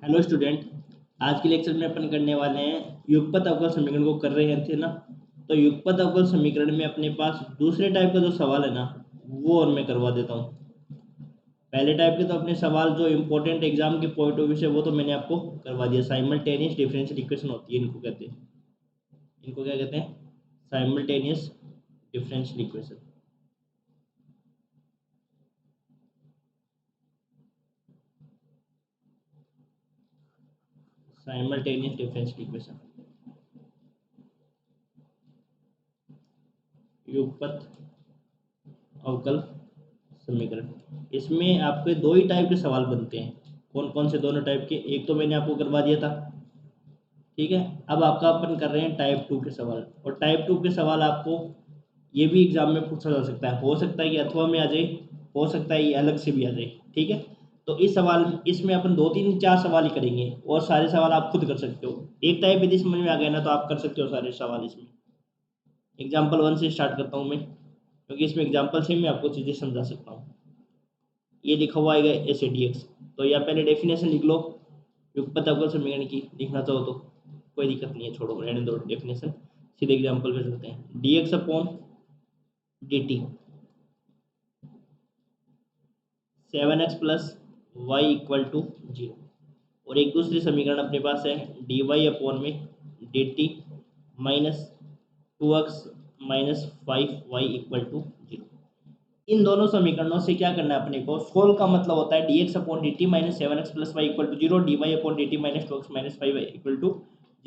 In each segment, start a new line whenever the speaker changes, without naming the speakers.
Hello student. आज के lecture में अपन करने वाले हैं युगपत अवकल समीकरण को कर रहे थे ना। तो युगपत अवकल समीकरण में अपने पास दूसरे टाइप का जो सवाल है ना वो और मैं करवा देता हूँ। पहले टाइप के तो अपने सवाल जो इम्पोर्टेंट एग्जाम के पॉइंट ऑफ व्यू से वो तो मैंने आपको करवा दिया। साइमल्टेनियस डिफरेंशियल इक्वेशन होती है, इनको कहते हैं। इनको क्या कहते हैं? Simultaneous differential equation. Simultaneous differential equation, युगपत अवकल समीकरण। इसमें आपके दो ही टाइप के सवाल बनते हैं। कौन कौन से दोनों टाइप के? एक तो मैंने आपको करवा दिया था, ठीक है। अब आपका अपन कर रहे हैं टाइप 2 के सवाल। और टाइप 2 के सवाल आपको ये भी एग्जाम में पूछा जा सकता है। हो सकता है कि अथवा में आ जाए, हो सकता है ये अलग से भी आ जाए, ठीक है। तो इस सवाल इसमें अपन 2 3 4 सवाल ही करेंगे और सारे सवाल आप खुद कर सकते हो। एक टाइप यदि समझ में आ गया ना तो आप कर सकते हो सारे सवाल इसमें। एग्जाम्पल 1 से स्टार्ट करता हूँ मैं, क्योंकि इसमें एग्जाम्पल से मैं आपको चीज़ें समझा सकता हूँ। ये लिखा हुआ आएगा ACDX। तो या पहले डेफिनेशन लिख लो युगपत अवकल समीकरण की। लिखना चाहो तो कोई दिक्कत नहीं है, छोड़ो रहने दो डेफिनेशन, सीधे एग्जाम्पल पे चलते हैं। dx upon dt 7x plus y equal to 0। और एक दूसरी समीकरण अपने पास है dy अपॉन में dt minus 2x minus 5y equal to 0। इन दोनों समीकरणों से क्या करना है अपने को? सोल्व का मतलब होता है dx upon d t minus 7x plus y equal to 0, dy upon d t minus 2x minus 5y equal to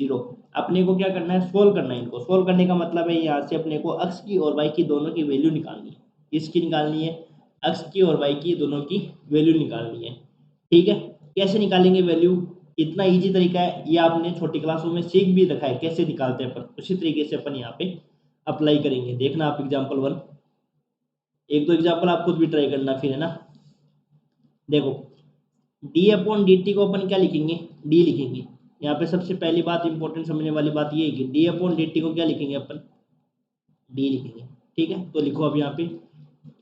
0। अपने को क्या करना है? सोल्व करना है। इनको सोल्व करने का मतलब है यहाँ से अपने को x की और y की दोनों की वैल्यू निकालनी है। किसकी निकालनी है? x की और y की दोनों की वैल्यू निकालनी है, ठीक है। कैसे निकालेंगे वैल्यू? इतना इजी तरीका है, ये आपने छोटी क्लासों में सीख भी रखा है कैसे निकालते हैं अपन। उसी तरीके से अपन यहाँ पे अप्लाई करेंगे। देखना आप एग्जाम्पल 1, एक दो एग्जाम्पल आप खुद भी ट्राई करना फिर, है ना। देखो डी अपॉन डी टी को अपन क्या लिखेंगे? डी लिखेंगे। यहाँ पे सबसे पहली बात इंपॉर्टेंट समझने वाली बात ये है कि डी अपॉन डी टी को क्या लिखेंगे अपन? डी लिखेंगे, ठीक है। तो लिखो अब यहाँ पे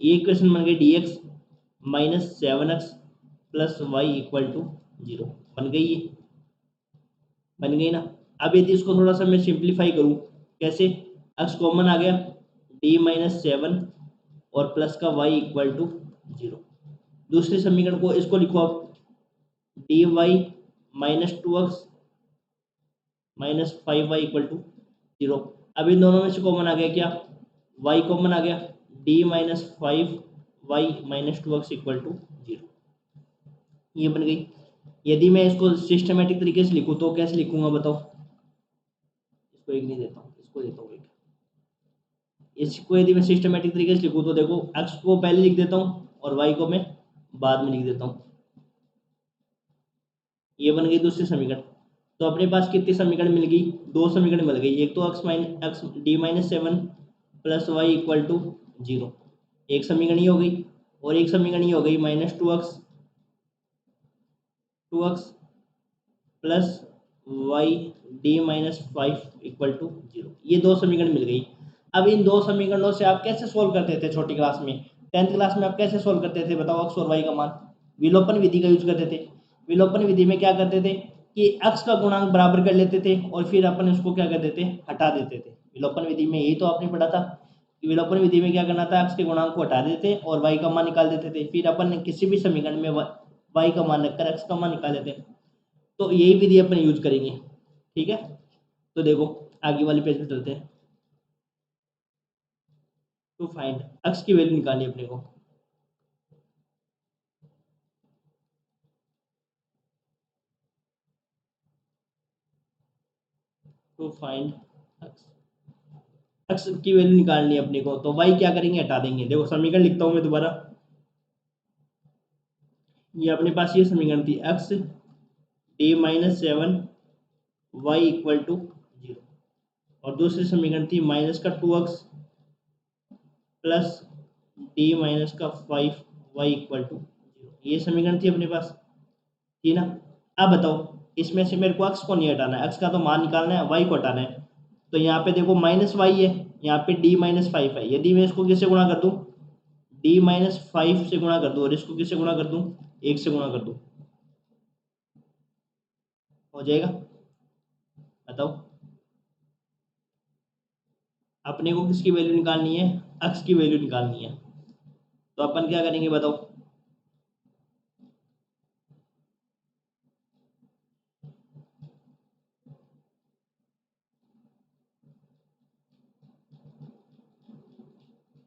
ये इक्वेशन बन गई d x minus 7x plus y equal to 0। बन गई ये? बन गई ना। अब यदि इसको थोड़ा सा मैं सिंप्लीफाई करूँ, कैसे? x कॉमन आ गया, डी माइनस 7 और प्लस का y इक्वल टू 0। दूसरे समीकरण को इसको लिखो अब d y minus 2x minus 5y equal to 0। अब इन दोनों में से कॉमन आ गया क्या? y कॉमन आ गया, d minus 5y minus 2x equal to 0। ये बन गई। यदि मैं इसको सिस्टमेटिक तरीके से लिखूँ तो कैसे लिखूंगा बताओ? इसको एक नहीं देता हूँ, इसको देता हूँ एक। इसको यदि मैं सिस्टमेटिक तरीके से लिखूँ तो देखो x को पहले लिख देता हूँ और y को मैं बाद में लिख देता हूँ। ये बन गई दूसरी समीकरण। तो अपने पास कितनी समीकरण मिल गई? दो समीकरण मिल गई। एक तो x d minus 7 plus y equal to 0, एक समीकरण ही हो गई। और एक समीकरण ही हो गई minus 2x plus y d minus 5 equal to 0। ये दो समीकरण मिल गई। अब इन दो समीकरणों से आप कैसे सोल्व करते थे छोटी क्लास में? 10th क्लास में आप कैसे सोल्व करते थे बताओ? एक्स और वाई का मान विलोपन विधि का यूज करते थे। विलोपन विधि में क्या करते थे कि x का गुणांक बराबर कर लेते थे और फिर अपन उसको क्या कर देते? हटा देते थे। विलोपन विधि में यही तो आपने पढ़ा था कि विलोपन विधि में क्या करना था? x के गुणांक को हटा देते और y का मान निकाल देते थे। फिर अपन किसी भी समीकरण में y का मान रखकर x का मान निकाल लेते हैं। तो यही विधि अपन यूज करेंगे, ठीक है। तो देखो आगे वाले पेज पे चलते हैं। टू फाइंड x की वैल्यू निकालनी है अपने को। टू फाइंड x की वैल्यू निकालनी है अपने को। तो y क्या करेंगे? हटा देंगे। देखो समीकरण लिखता हूं मैं दोबारा। ये अपने पास ये समीकरण थी x d minus 7 y equal to 0। और दूसरी समीकरण थी माइनस का 2x प्लस डी माइनस का 5y इक्वल टू 0। ये समीकरण थी अपने पास, थी ना। अब बताओ इसमें से मेरे को x को नहीं हटाना है, x का तो मान निकालना है, y को हटाना है। तो यहाँ पे देखो माइनस वाई है, यहाँ पे डी माइनस 5 है। यदि मैं इसको किससे गुणा कर दूं? डी माइनस 5 से गुणा कर दूं और इसको किससे गुणा कर दूं? 1 से गुणा कर दूं। हो जाएगा? बताओ। अपने को किसकी वैल्यू निकालनी है? अक्स की वैल्यू निकालनी है। तो अपन क्या करेंगे बताओ?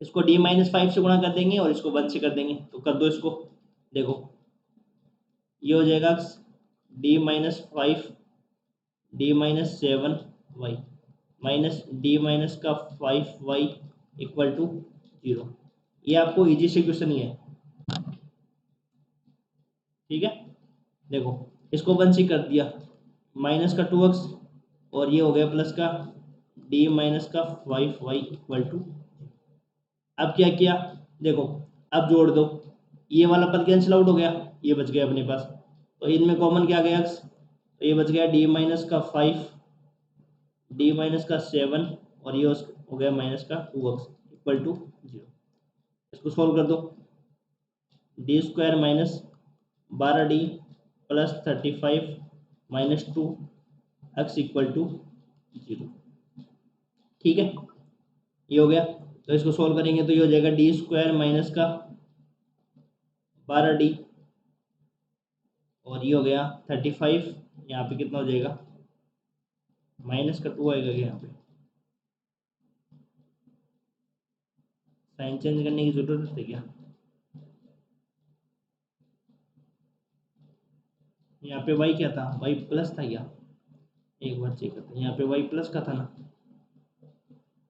इसको d-5 से गुणा कर देंगे और इसको 1 से कर देंगे। तो कर दो इसको। देखो ये हो जाएगा d-5 d-7y minus d-5y equal to 0। ये आपको इजी से क्वेश्चन ही है, ठीक है। देखो इसको 1 से कर दिया, माइनस का 2x और ये हो गया प्लस का d-5y इक्वल टू। अब क्या किया? देखो अब जोड़ दो, ये वाला पद कैंसिल आउट हो गया, ये बच गया अपने पास। तो इनमें कॉमन क्या गया x, तो ये बच गया d-5 d-7 और ये हो गया माइनस का 2x इक्वल टू 0। इसको सोल्व कर दो। d² minus 12d plus 35 minus 2x equal to 0, ठीक है। ये हो गया। तो इसको सोल्व करेंगे तो ये हो जाएगा d² माइनस का 12d और ये हो गया 35। यहाँ पे कितना हो जाएगा? माइनस का 2 आएगा यहाँ पे। साइन चेंज करने की जरूरत है क्या? यहाँ पे y क्या था? y प्लस था क्या? एक बार चेक करते हैं। यहाँ पे y प्लस का था ना,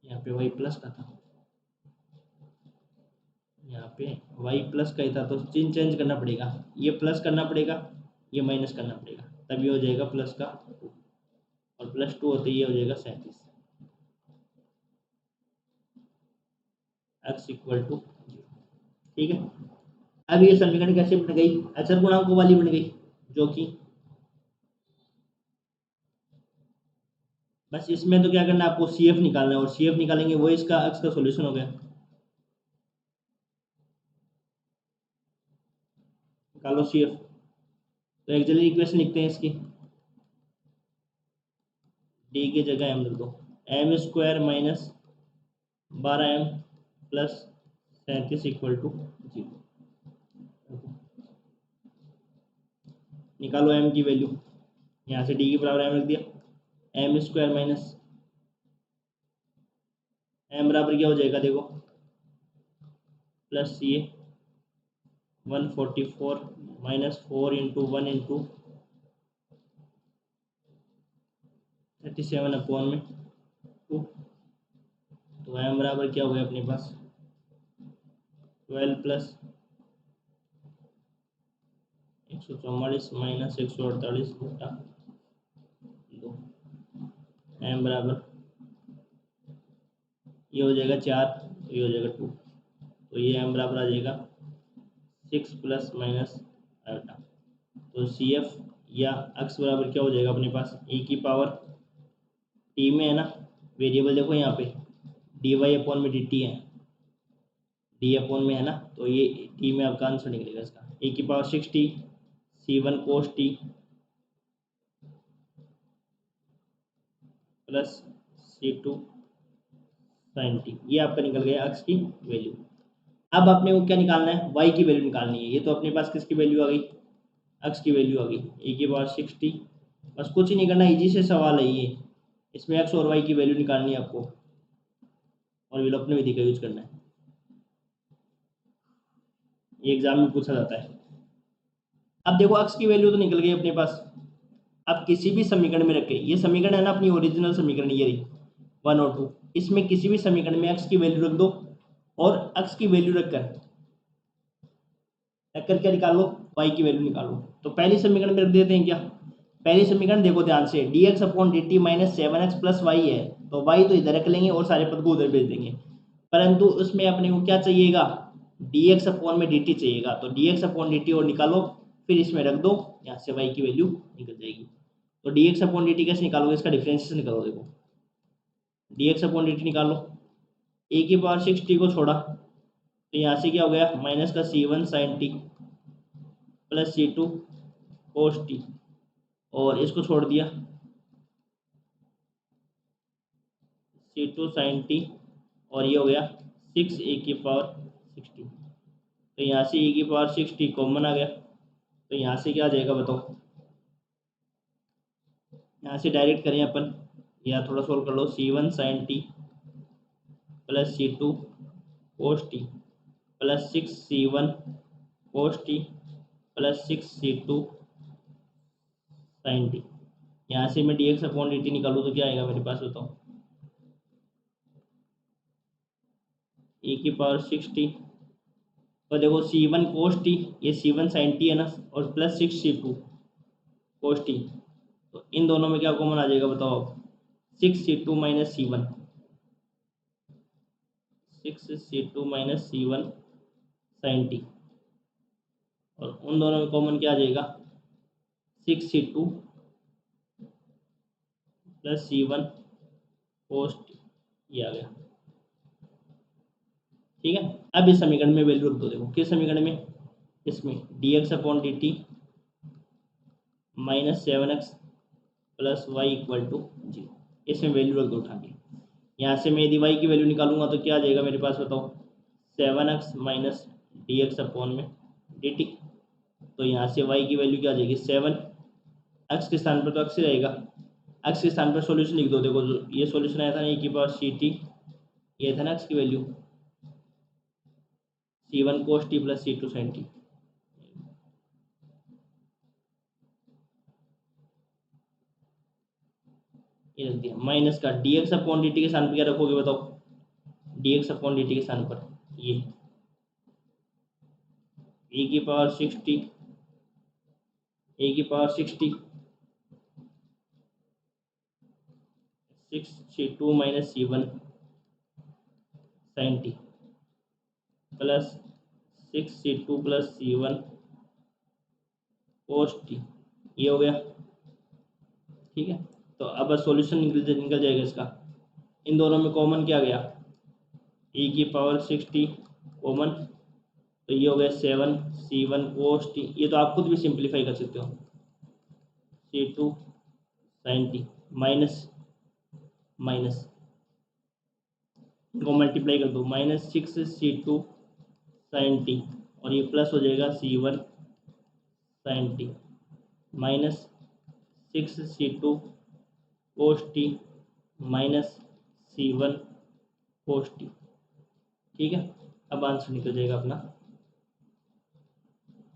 यहाँ पे y प्लस का था, यहाँ पे y प्लस का ही था। तो चिन्ह चेंज करना पड़ेगा, ये प्लस करना पड़ेगा, ये माइनस करना पड़ेगा, तब ये हो जाएगा प्लस का 2 और प्लस 2 होते ये हो जाएगा 37 x इक्वल टू 0, ठीक है। अब ये समीकरण कैसे बन गई? अचर गुणांकों वाली बन गई, जो कि बस इसमें तो क्या करना है आपको? CF निकालना है और CF निकालेंगे वो इसका x का सॉल्यूशन हो गया। निकालो CF। तो एक्चुअली इक्वेशन लिखते हैं इसकी, d की जगह m लिख दो, m² minus 12m plus 37 equal to 0। निकालो m की वैल्यू, यहाँ से d के बराबर m लिख दिया। m² माइनस m बराबर क्या हो जाएगा? देखो प्लस ये 144 माइनस 4 इंटू 1 इंटू 37 अपॉन में 2। तो m बराबर क्या हो गया अपने पास? 12 प्लस 144 माइनस 148 बटा 2। m बराबर ये हो जाएगा 4, तो ये हो जाएगा 2। तो ये m बराबर आ जाएगा 6 प्लस माइनस आयोटा। तो CF या x बराबर क्या हो जाएगा अपने पास? e की पावर t में है ना, वेरिएबल देखो यहाँ पे dy अपॉन में dt है, d अपॉन में है ना, तो ये t में आपका आंसर निकलेगा इसका e की power 6t c1 cos t plus c2 sin t। ये आपका निकल गया x की वैल्यू। अब आपने को क्या निकालना है? y की वैल्यू निकालनी है। ये तो अपने पास किसकी वैल्यू आ गई? x की वैल्यू आ गई, e की पावर 6t। बस कुछ ही नहीं करना, इजी से सवाल है ये। इसमें x और y की वैल्यू निकालनी है आपको और विलोपन विधि का यूज करना है। ये एग्जाम में पूछा जाता है। अब देखो x की वैल्यू तो निकल गई अपने पास। अब किसी भी समीकरण में रखे, ये समीकरण है ना अपनी ओरिजिनल समीकरण, ये रही 1 और 2, इसमें किसी भी समीकरण में x की वैल्यू रख दो और x की वैल्यू रखकर क्या निकालो? y की वैल्यू निकालो। तो पहली समीकरण में रख देते हैं क्या? पहली समीकरण देखो ध्यान से, dx upon dt minus 7x plus y है, तो y तो इधर रख लेंगे और सारे पद को उधर भेज देंगे। परंतु उसमें अपने को क्या चाहिएगा? dx अपॉन में dt चाहिएगा। तो dx अपॉन dt और निकालो, फिर इसमें रख दो, यहाँ से y की वैल्यू निकल जाएगी। तो dx अपॉन dt कैसे निकालोगे? इसका डिफरेंशिएशन निकालो। देखो dx अपॉन dt निकालो, e की पावर 6t को छोड़ा तो यहाँ से क्या हो गया? माइनस का c1 sin t plus c2 cos t और इसको छोड़ दिया C2 sin t, और ये हो गया 6e⁻60। तो यहाँ से e⁻60 कॉमन आ गया, तो यहाँ से क्या आ जाएगा बताओ। यहाँ से डायरेक्ट करें अपन या थोड़ा सोल्व कर लो। C1 sin t plus C2 cos t plus 6C1 cos t plus 6C2 sin t। यहाँ से मैं dx/dt निकालूँ तो क्या आएगा मेरे पास बताओ। e⁻60, तो देखो C1 cos t, ये C1 sin t है ना, और प्लस 6C2 cos t, तो इन दोनों में क्या कॉमन आ जाएगा बताओ आप। 6C2 minus C1, 6C2 minus C1 sin t, और उन दोनों में कॉमन क्या आ जाएगा 6C2 plus C1 cos t, ये आ गया। ठीक है, अब इस समीकरण में वैल्यू रख दो। देखो किस समीकरण में, इसमें dx/dt minus 7x plus y equal to 0, इसमें वैल्यू रख दो उठा के। यहाँ से मैं यदि y की वैल्यू निकालूंगा तो क्या आ जाएगा मेरे पास बताओ, 7x माइनस dx/dt। तो यहाँ से y की वैल्यू क्या आ जाएगी 7, x के स्थान पर तो x ही रहेगा, x के स्थान पर सॉल्यूशन लिख दो। देखो जो ये सॉल्यूशन आया था ना e⁻ct, ये था ना x की value, C1 cos t plus C2 sin t। ये रख दिया माइनस का dx/dt के स्थान पर क्या रखोगे बताओ, dx/dt के स्थान पर ये e⁻60 6C2 minus C1 sin t plus 6C2 plus C1 cos t, ये हो गया। ठीक है, तो अब सॉल्यूशन निकल जाएगा इसका। इन दोनों में कॉमन क्या गया, e⁻60 कॉमन, तो ये हो गया 7C1 cos t। ये तो आप खुद भी सिंप्लीफाई कर सकते हो, C2 sin t minus minus को मल्टीप्लाई कर दो, माइनस 6C2 sin t, और ये प्लस हो जाएगा C1 sin t minus 6C2 cos t minus C1 cos t। ठीक है, अब आंसर निकल जाएगा अपना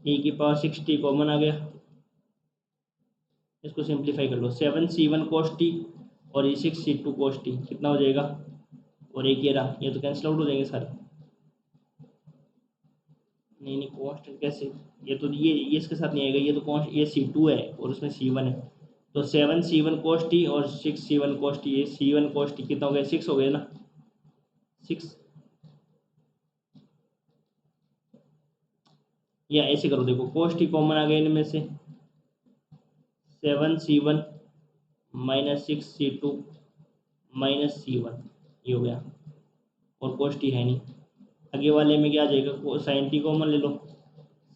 e⁻60 कॉमन आ गया, इसको सिंप्लीफाई कर लो। 7C1 cos t और ये 6C2 cos t कितना हो जाएगा, और एक ये रहा, ये तो कैंसिल आउट हो जाएंगे सारे। नहीं नहीं कांस्टेंट कैसे, ये तो ये इसके साथ नहीं आएगा, ये तो कॉन्स्ट, ये C2 है और उसमें C1 है, तो 7C1 cos t और 6C1 cos t, ये C1 cos t कितना हो गया 6 हो गया ना, 6। या ऐसे करो, देखो cos t कॉमन आ गया इनमें से, 7C1 minus 6C2 minus C1, ये हो गया, और cos t है नहीं। आगे वाले में क्या आ जाएगा, sin t कॉमन ले लो,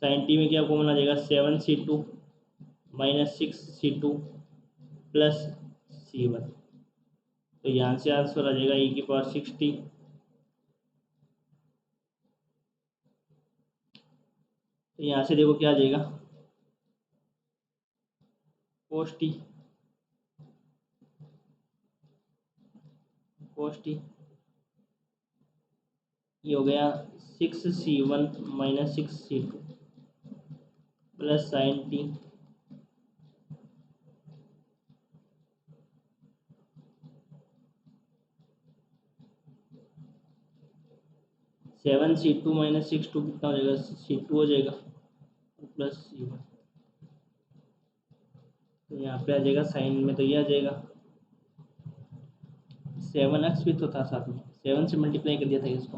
sin t में क्या कॉमन आ जाएगा 7C2 minus 6C2 plus C1, तो यहाँ से आंसर आ जाएगा e⁻60। तो यहाँ से देखो क्या आ जाएगा cos t ये हो गया 6C1 minus 6C2 plus sin t 7C2 minus 6 2 कितना हो जाएगा C2 हो जाएगा प्लस C1, तो यहाँ पे आ जाएगा साइन में, तो ये आ जाएगा 7x भी तो था साथ में, 7 से मल्टीप्लाई कर दिया था इसको।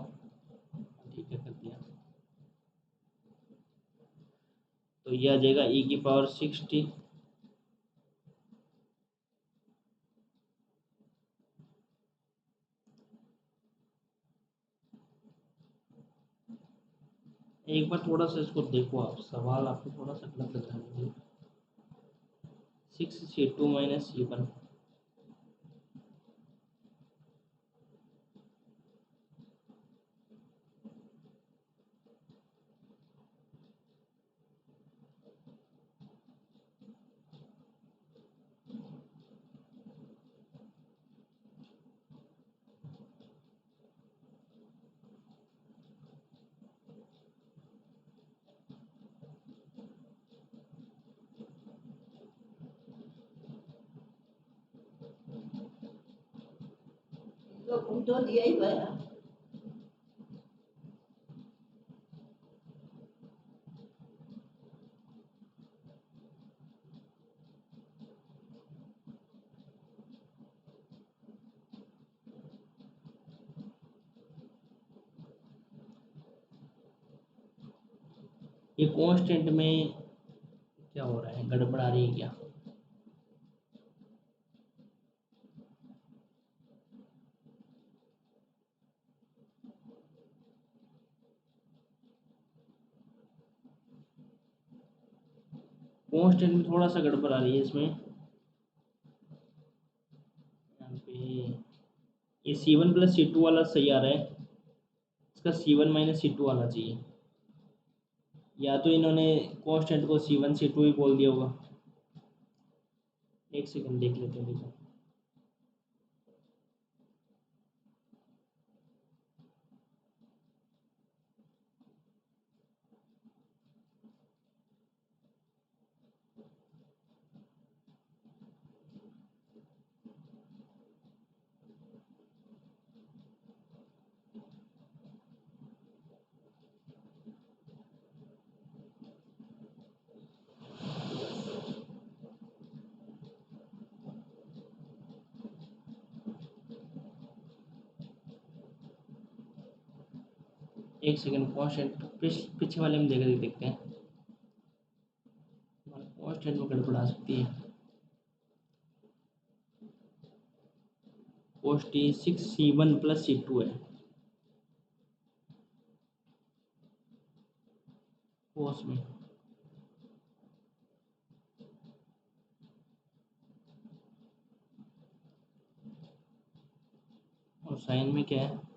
ठीक है कर दिया, तो ये आ जाएगा e⁻60 एक बार थोड़ा सा इसको देखो आप, सवाल आपको थोड़ा सा गलत लग रहा है। 6c2 minus c1।
तो दिया ही हुआ है।
ये कांस्टेंट में क्या हो रहा है, गड़बड़ आ रही है क्या? कांस्टेंट में थोड़ा सा गड़बड़ आ रही है इसमें। यहाँ पे ये C1 प्लस C2 वाला सही आ रहा है, इसका C1 माइनस C2 आना चाहिए। या तो इन्होंने कांस्टेंट को C1 C2 ही बोल दिया होगा। एक सेकंड देख लेते हैं, देखो। एक सेकंड, कांस्टेंट पीछे वाले में देखते हैं, कांस्टेंट में गड़बड़ आ सकती है। कोष्ट 6c1 प्लस c2 है कोस में, और साइन में क्या है?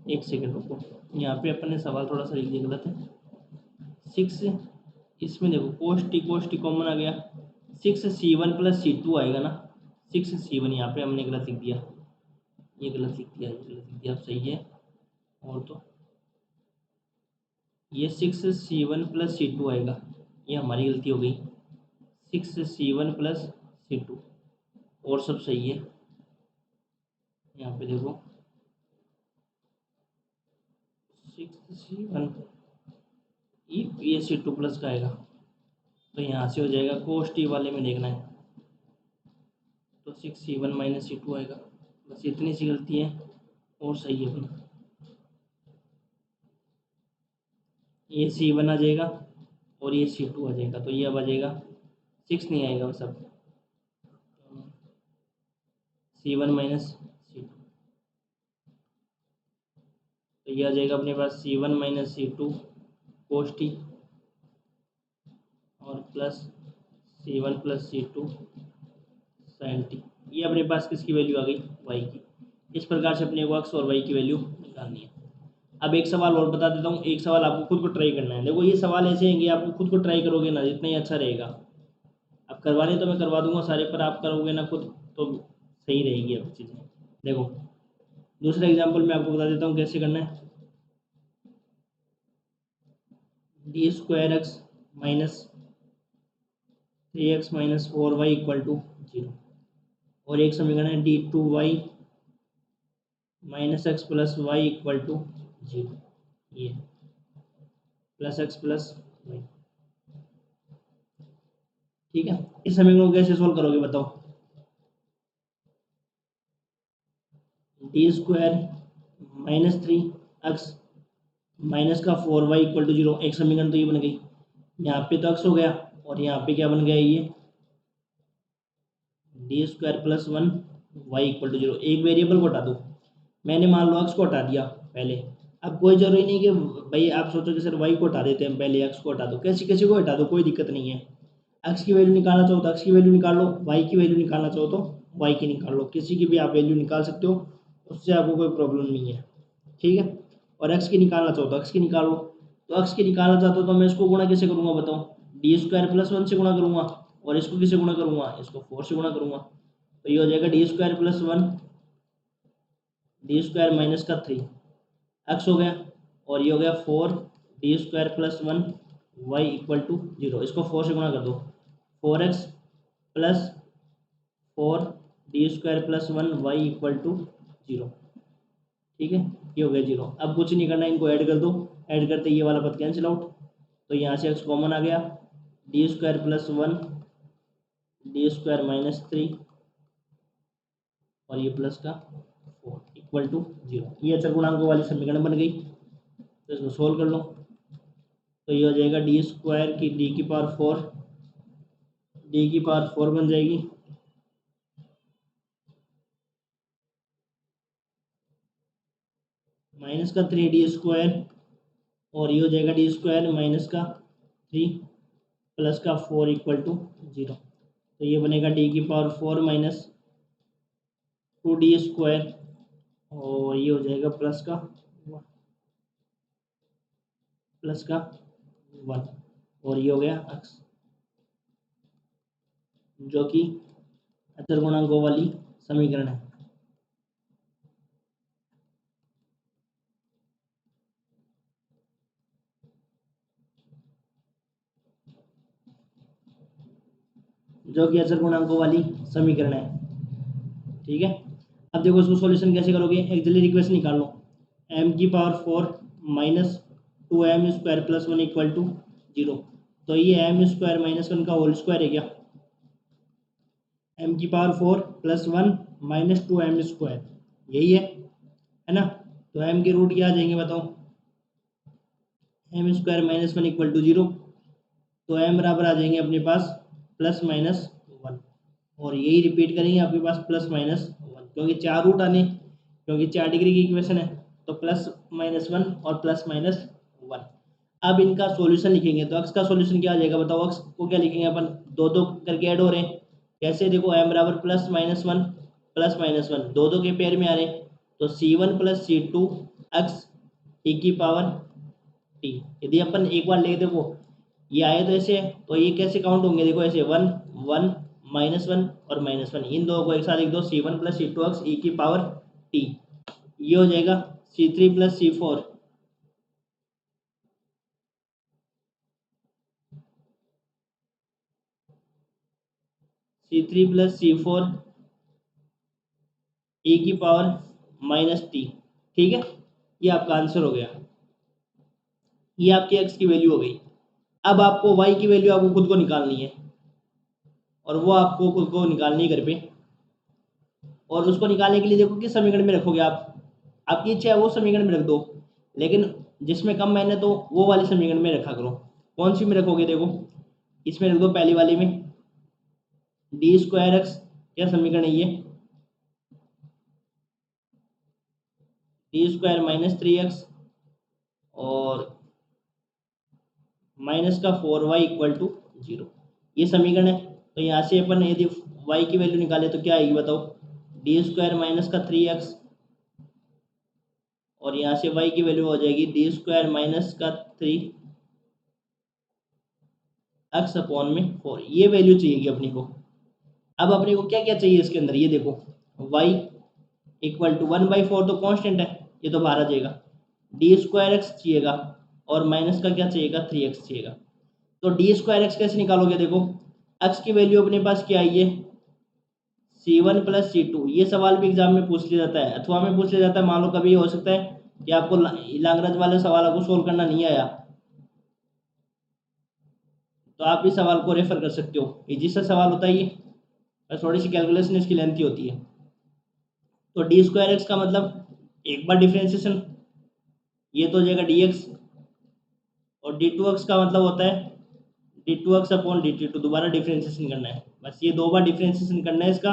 एक सेकंड रुको, यहाँ पे अपन ने सवाल थोड़ा सा लिख दिया गलत है। 6, इसमें देखो कोष्ट टी कॉमन आ गया, 6c1 प्लस c2 आएगा ना, 6c1 यहाँ पे हमने गलत लिख दिया, ये गलत लिख दिया, ये गलत लिख दिया, अब सही है। और तो ये 6c1 प्लस c2 आएगा, ये हमारी गलती हो गई, 6c1 प्लस c2, और सब सही है। यहाँ पे देखो 6c1, ये c2 प्लस का आएगा, तो यहाँ से हो जाएगा कोस टी वाले में देखना है, तो 6c1 माइनस c2 आएगा। बस इतनी सी गलती है, और सही है अपना। ये c1 आ जाएगा और ये c2 आ जाएगा, तो ये अब आ जाएगा 6 नहीं आएगा, बस अब c1 माइनस c2, तो ये आ जाएगा अपने पास c1 minus c2 cos t, और plus c1 plus c2 sine t. ये अपने पास किसकी वैल्यू आ गई? y की। इस प्रकार से अपने को x और y की वैल्यू निकालनी है। अब एक सवाल और बता देता हूँ, एक सवाल आपको खुद को ट्राई करना है। देखो ये सवाल ऐसे हैं कि आप खुद को ट्राई करोगे ना, जितना ही अच्छा रहेगा। अब करवाने तो मैं करवा दूंगा सारे, पर आप करोगे ना खुद तो सही रहेगी अब चीज़ें। देखो दूसरा एग्जाम्पल मैं आपको बता देता हूँ कैसे करना है। D square x minus 3x minus 4y equal to 0। और एक समीकरण है d2y minus x plus y equal to 0, ये प्लस एक्स प्लस वाई। ठीक है, इस समीकरण को कैसे सोल्व करोगे बताओ। D square minus 3x minus का 4y इक्वल टू 0, एक समीकरण तो ये बन गई। यहाँ पे तो x हो गया और यहाँ पे क्या बन गया, ये d square plus 1y equal to 0। एक वेरिएबल को हटा दो, मैंने मान लो x को हटा दिया पहले। अब कोई जरूरी नहीं कि भाई आप सोचो कि सर y को हटा देते हैं, पहले x को हटा दो, कैसी कैसी को हटा दो, कोई दिक्कत नहीं है। x की वैल्यू निकालना चाहो तो x की वैल्यू निकाल लो, y की वैल्यू निकालना चाहो तो y की निकाल लो, किसी की भी आप वैल्यू निकाल सकते हो, उससे आपको कोई प्रॉब्लम नहीं है। ठीक है, और x की निकालना चाहो तो x की निकाल लो। तो x की निकालना चाहते हो तो मैं इसको गुणा कैसे करूँगा बताओ, डी स्क्वायर प्लस 1 से गुणा करूँगा, और इसको किसे गुणा करूँगा, इसको 4 से गुणा करूँगा। तो ये हो जाएगा D square plus 1 D square minus का 3 एक्स हो गया, और ये हो गया 4 d square plus 1 y equal to 0। इसको 4 से गुणा कर दो, 4x plus 4 d square plus 1 y equal to 0। ठीक है, ये हो गया 0। अब कुछ नहीं करना, इनको ऐड कर दो, ऐड करते ये वाला पद कैंसिल आउट, तो यहाँ से x कॉमन आ गया, D square plus 1 D square minus 3 और ये प्लस का 4 इक्वल टू 0। ये चरगुणांकों वाली समीकरण बन गई। तो इसको सोल्व कर लो, तो ये हो जाएगा डी स्क्वायर की डी की पावर 4, डी की पावर 4 बन जाएगी, माइनस का 3 डी स्क्वायर, और ये हो जाएगा डी स्क्वायर माइनस का 3 प्लस का 4 इक्वल टू 0। तो ये बनेगा डी की पावर 4 माइनस 2 डी स्क्वायर, और ये हो जाएगा प्लस का 1, और ये हो गया x, जो कि अचरगुणांकों वाली समीकरण है। जो कि अचरगुणांकों वाली समीकरण है। ठीक है, अब देखो इसको सॉल्यूशन कैसे करोगे, एक्सिलरी इक्वेशन निकाल लो, m की power 4 minus 2m square plus 1 equal to 0। तो ये m स्क्वायर माइनस 1 का होल स्क्वायर है क्या, m की power 4 plus 1 minus 2m square, यही है ना। तो m के रूट क्या आ जाएंगे बताओ, m square minus 1 equal to 0। तो m बराबर आ जाएंगे अपने पास प्लस माइनस 1, और यही रिपीट करेंगे आपके पास प्लस माइनस 1, क्योंकि 4 रूट आने, क्योंकि 4 डिग्री की इक्वेशन है, तो प्लस माइनस 1 और प्लस माइनस 1। अब इनका सॉल्यूशन लिखेंगे, तो x का सॉल्यूशन क्या आ जाएगा बताओ, x को क्या लिखेंगे अपन, दो दो करके ऐड हो रहे हैं, कैसे देखो m बराबर प्लस माइनस 1 दो दो के पेयर में आ रहे हैं, तो c1 plus c2 x e की पावर t। यदि अपन एक बार ले देखो ये आए तो ऐसे, तो ये कैसे काउंट होंगे, देखो ऐसे 1 1 -1 और -1, इन दो को एक साथ लिख दो, c1 plus c2 x e की पावर t। ये हो जाएगा c3 plus c4 plus c4 e की पावर माइनस t। ठीक है, ये आपका आंसर हो गया, ये आपकी x की वैल्यू हो गई। अब आपको y की वैल्यू आपको खुद को निकालनी है, और वो आपको खुद को निकालनी है घर पे। और उसको निकालने के लिए देखो किस समीकरण में रखोगे आप, आपकी इच्छा है वो समीकरण में रख दो, लेकिन जिसमें कम मेहनत हो वो वाली समीकरण में रखा करो। कौन सी में रखोगे, देखो इसमें रख दो, पहली वाली में, डी स्क्वायर एक्स, क्या समीकरण है ये, डी स्क्वायर माइनस 3x और माइनस का 4y इक्वल टू 0, ये समीकरण है। तो यहाँ से अपन यदि y की वैल्यू निकाले तो क्या आएगी बताओ, डी स्क्वायर माइनस का 3x, और यहाँ से y की वैल्यू हो जाएगी डी स्क्वायर माइनस का 3 x अपॉन में 4। ये वैल्यू चाहिएगी अपने को। अब अपने को क्या क्या चाहिए इसके अंदर, ये देखो y इक्वल टू 1/4 तो कांस्टेंट है, ये तो बाहर आ जाएगा, डी स्क्वायर एक्स चाहिएगा, और माइनस का क्या चाहिएगा 3x चाहिएगा। तो डी स्क्वायर एक्स कैसे निकालोगे? देखो एक्स की वैल्यू अपने पास क्या आई है, C1 प्लस C2। ये सवाल भी एग्जाम में पूछ लिया जाता है, अथवा में पूछ लिया जाता है। मान लो कभी हो सकता है कि आपको लाग्रांज वाले सवाल को सोल्व करना नहीं आया, तो आप इस सवाल को रेफर कर सकते हो। इजी सा सवाल होता है ये, बस थोड़ी सी कैलकुलेशन इसकी लेंथी होती है। तो डी स्क्वायर एक्स का मतलब एक बार डिफ्रेंसिएशन, ये तो हो जाएगा डी एक्स, और डी टू एक्स का मतलब होता है d two x upon d t two. दोबारा डिफ्रेंसिएशन करना है, बस ये 2 बार डिफ्रेंसिएशन करना है इसका,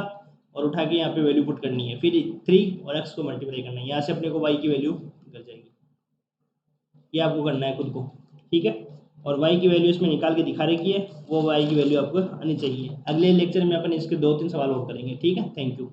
और उठा के यहाँ पे वैल्यू पुट करनी है, फिर 3 और एक्स को मल्टीप्लाई करना है, यहाँ से अपने को वाई की वैल्यू निकल जाएगी। ये आपको करना है खुद को, ठीक है। और वाई की वैल्यू इसमें निकाल के दिखा रखी है, वो वाई की वैल्यू आपको आनी चाहिए। अगले लेक्चर में अपन इसके 2-3 सवाल और करेंगे, ठीक है। Thank you.